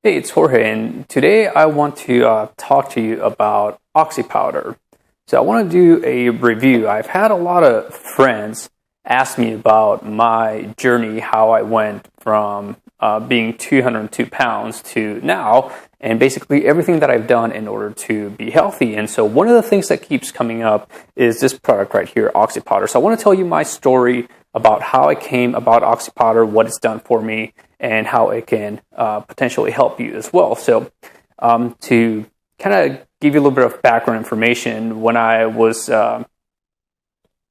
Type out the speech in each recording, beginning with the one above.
Hey, it's Jorge, and today I want to talk to you about oxy powder. So I want to do a review. I've had a lot of friends ask me about my journey, how I went from being 202 pounds to now, and basically everything that I've done in order to be healthy. And so one of the things that keeps coming up is this product right here, oxy powder. So I want to tell you my story about how I came about oxy powder, what it's done for me, and how it can potentially help you as well. So to kind of give you a little bit of background information, when I was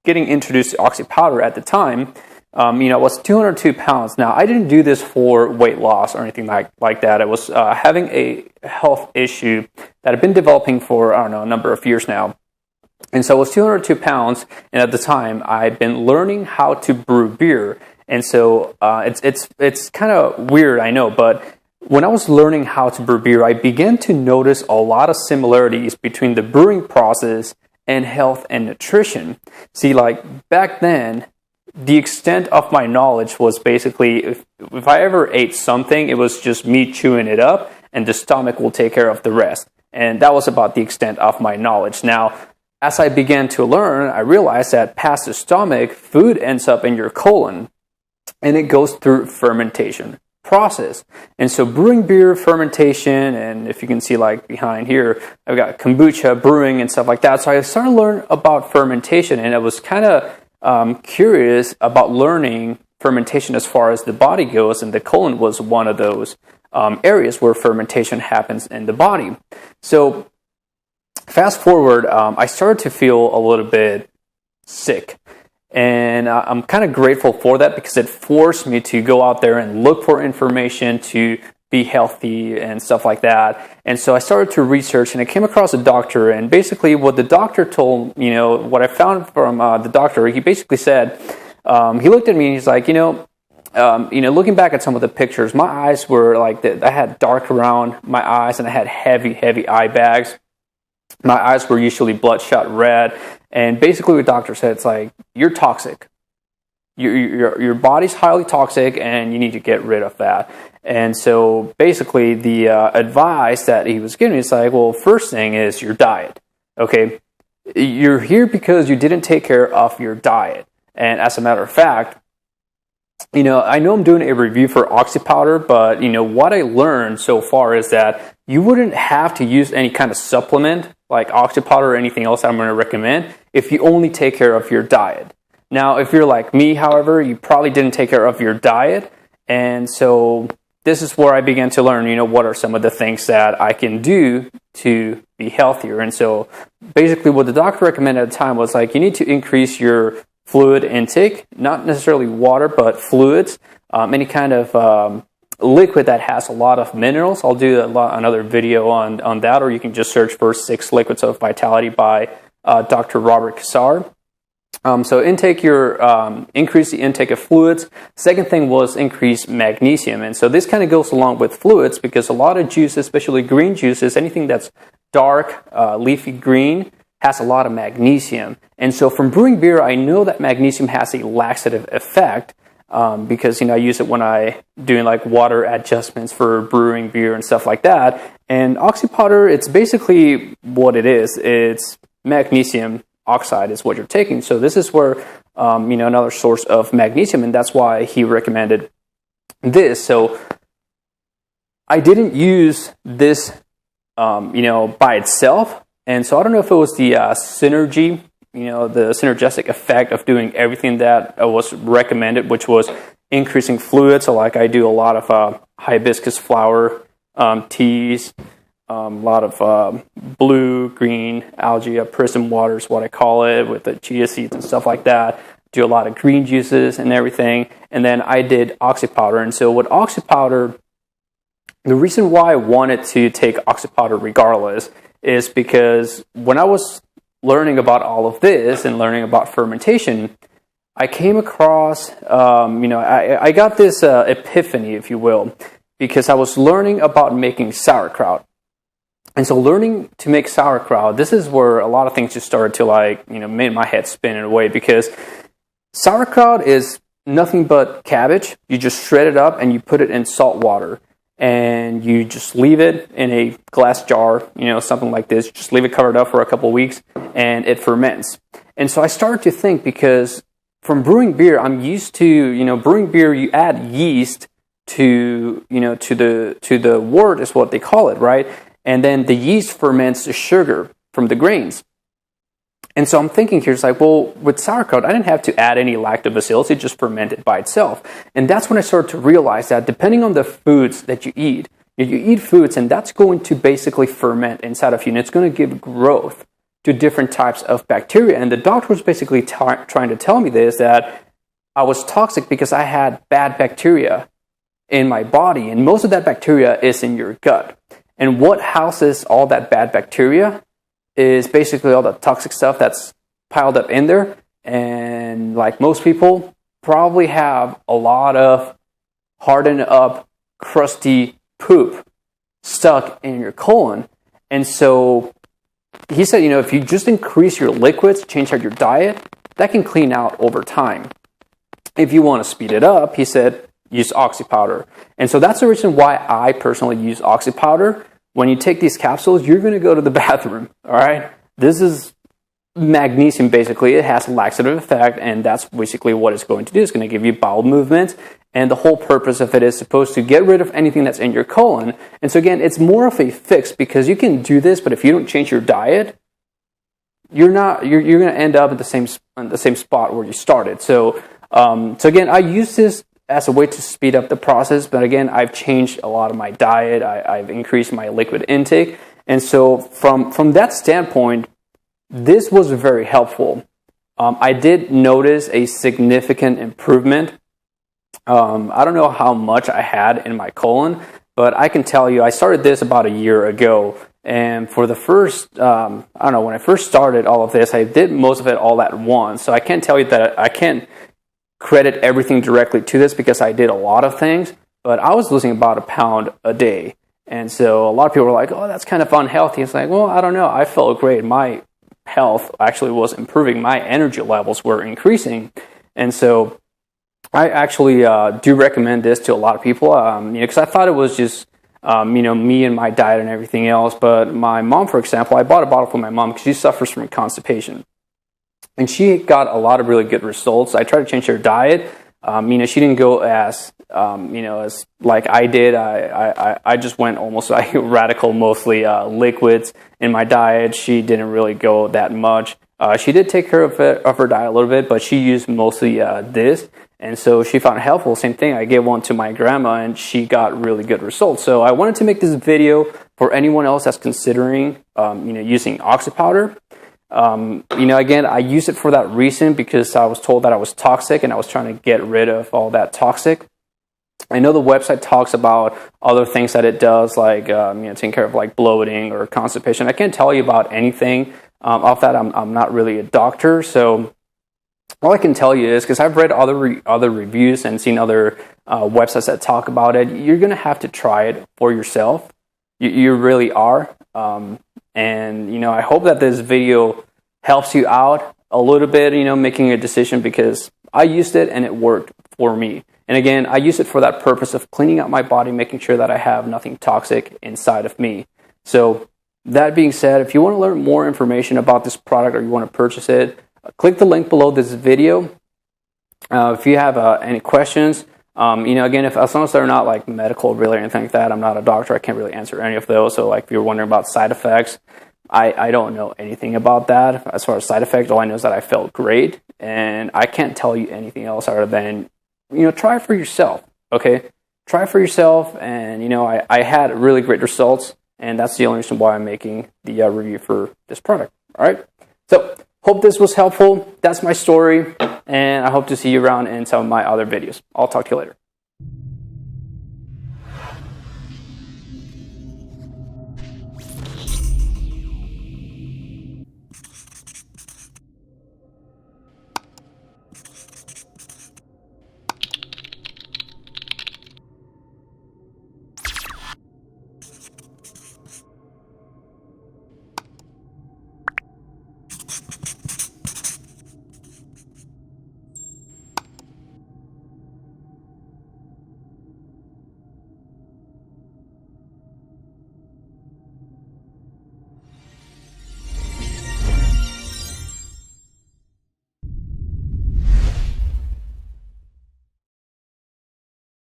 getting introduced to oxy powder at the time, I was 202 pounds. Now, I didn't do this for weight loss or anything like that. I was having a health issue that had been developing for, a number of years now. And so I was 202 pounds, and at the time, I'd been learning how to brew beer. And so it's kind of weird, I know, but when I was learning how to brew beer, I began to notice a lot of similarities between the brewing process and health and nutrition. See, like back then, the extent of my knowledge was basically if I ever ate something, it was just me chewing it up, and the stomach will take care of the rest. And that was about the extent of my knowledge. Now, as I began to learn, I realized that past the stomach, food ends up in your colon, and it goes through fermentation process. And so brewing beer, fermentation, and if you can see like behind here, I've got kombucha, brewing, and stuff like that. So I started to learn about fermentation, and I was kind of curious about learning fermentation as far as the body goes, and the colon was one of those areas where fermentation happens in the body. So fast forward, I started to feel a little bit sick. And I'm kind of grateful for that because it forced me to go out there and look for information to be healthy and stuff like that. And so I started to research, and I came across a doctor. And basically what the doctor told, what I found from the doctor, he basically said, he looked at me and he's like, looking back at some of the pictures, my eyes were like, I had dark around my eyes, and I had heavy eye bags. My eyes were usually bloodshot red. And basically what the doctor said, it's like, you're toxic. Your body's highly toxic, and you need to get rid of that. And so basically the advice that he was giving me is like, well, first thing is your diet. Okay, you're here because you didn't take care of your diet. And as a matter of fact, I know I'm doing a review for oxy powder, but what I learned so far is that you wouldn't have to use any kind of supplement like oxy powder or anything else I'm going to recommend if you only take care of your diet. Now, if you're like me, however, you probably didn't take care of your diet, and so this is where I began to learn, what are some of the things that I can do to be healthier. And so basically what the doctor recommended at the time was like, you need to increase your fluid intake, not necessarily water, but fluids, any kind of liquid that has a lot of minerals. I'll do another video on that, or you can just search for 6 Liquids of Vitality by Dr. Robert Kassar. So increase the intake of fluids. Second thing was increase magnesium. And so this kind of goes along with fluids because a lot of juices, especially green juices, anything that's dark, leafy green, has a lot of magnesium. And so from brewing beer, I know that magnesium has a laxative effect because, I use it when I doing like water adjustments for brewing beer and stuff like that. And oxy powder, it's basically what it is. It's magnesium oxide is what you're taking. So this is where, another source of magnesium, and that's why he recommended this. So I didn't use this, by itself. And so I don't know if it was the synergy, the synergistic effect of doing everything that was recommended, which was increasing fluid. So like I do a lot of hibiscus flower teas, a lot of blue, green algae, prism water is what I call it, with the chia seeds and stuff like that. Do a lot of green juices and everything. And then I did oxy powder. And so with oxy powder, the reason why I wanted to take oxy powder regardless is because when I was learning about all of this and learning about fermentation, I came across, I got this epiphany, if you will, because I was learning about making sauerkraut. And so learning to make sauerkraut, this is where a lot of things just started to made my head spin in a way, because sauerkraut is nothing but cabbage. You just shred it up and you put it in salt water. and you just leave it in a glass jar, something like this. Just leave it covered up for a couple of weeks, and it ferments. And so I started to think, because from brewing beer, I'm used to, brewing beer, you add yeast to the wort is what they call it, right? And then the yeast ferments the sugar from the grains. And so I'm thinking here, it's like, well, with sauerkraut, I didn't have to add any lactobacillus. It just fermented by itself. And that's when I started to realize that depending on the foods that you eat foods, and that's going to basically ferment inside of you, and it's going to give growth to different types of bacteria. And the doctor was basically trying to tell me this, that I was toxic because I had bad bacteria in my body, and most of that bacteria is in your gut. And what houses all that bad bacteria is basically all the toxic stuff that's piled up in there. And like most people probably have a lot of hardened up, crusty poop stuck in your colon. And so he said, if you just increase your liquids, change out your diet, that can clean out over time. If you want to speed it up, he said, use oxy powder. And so that's the reason why I personally use oxy powder. When you take these capsules, you're going to go to the bathroom, all right? This is magnesium, basically. It has a laxative effect, and that's basically what it's going to do. It's going to give you bowel movements, and the whole purpose of it is supposed to get rid of anything that's in your colon. And so again, it's more of a fix, because you can do this, but if you don't change your diet, you're going to end up at the same spot where you started. So again, I use this as a way to speed up the process. But again, I've changed a lot of my diet. I've increased my liquid intake. And so from that standpoint, this was very helpful. I did notice a significant improvement. I don't know how much I had in my colon, but I can tell you, I started this about a year ago. And for the first, when I first started all of this, I did most of it all at once. So I can't tell you that I can't credit everything directly to this, because I did a lot of things, but I was losing about a pound a day. And so a lot of people were like, oh, that's kind of unhealthy. It's like, well, I don't know. I felt great. My health actually was improving. My energy levels were increasing. And so I actually do recommend this to a lot of people, because I thought it was just, me and my diet and everything else. But my mom, for example, I bought a bottle for my mom because she suffers from constipation. And she got a lot of really good results. I tried to change her diet. She didn't go as like I did. I just went almost like radical, mostly liquids in my diet. She didn't really go that much. She did take care of her diet a little bit, but she used mostly this. And so she found it helpful. Same thing, I gave one to my grandma, and she got really good results. So I wanted to make this video for anyone else that's considering using oxy powder. Again, I use it for that reason, because I was told that I was toxic, and I was trying to get rid of all that toxic. I know the website talks about other things that it does, like taking care of like bloating or constipation. I can't tell you about anything of that. I'm not really a doctor, so all I can tell you is, because I've read other reviews and seen other websites that talk about it, you're gonna have to try it for yourself. You really are. And I hope that this video helps you out a little bit, making a decision, because I used it and it worked for me. And again, I use it for that purpose of cleaning out my body, making sure that I have nothing toxic inside of me. So that being said, if you want to learn more information about this product, or you want to purchase it, click the link below this video. If you have any questions, again, as long as they're not like medical really or anything like that, I'm not a doctor, I can't really answer any of those. So like if you're wondering about side effects, I don't know anything about that. As far as side effects, all I know is that I felt great, and I can't tell you anything else other than, try it for yourself, okay? Try it for yourself, and I had really great results, and that's the only reason why I'm making the review for this product, all right? So hope this was helpful. That's my story, and I hope to see you around in some of my other videos. I'll talk to you later.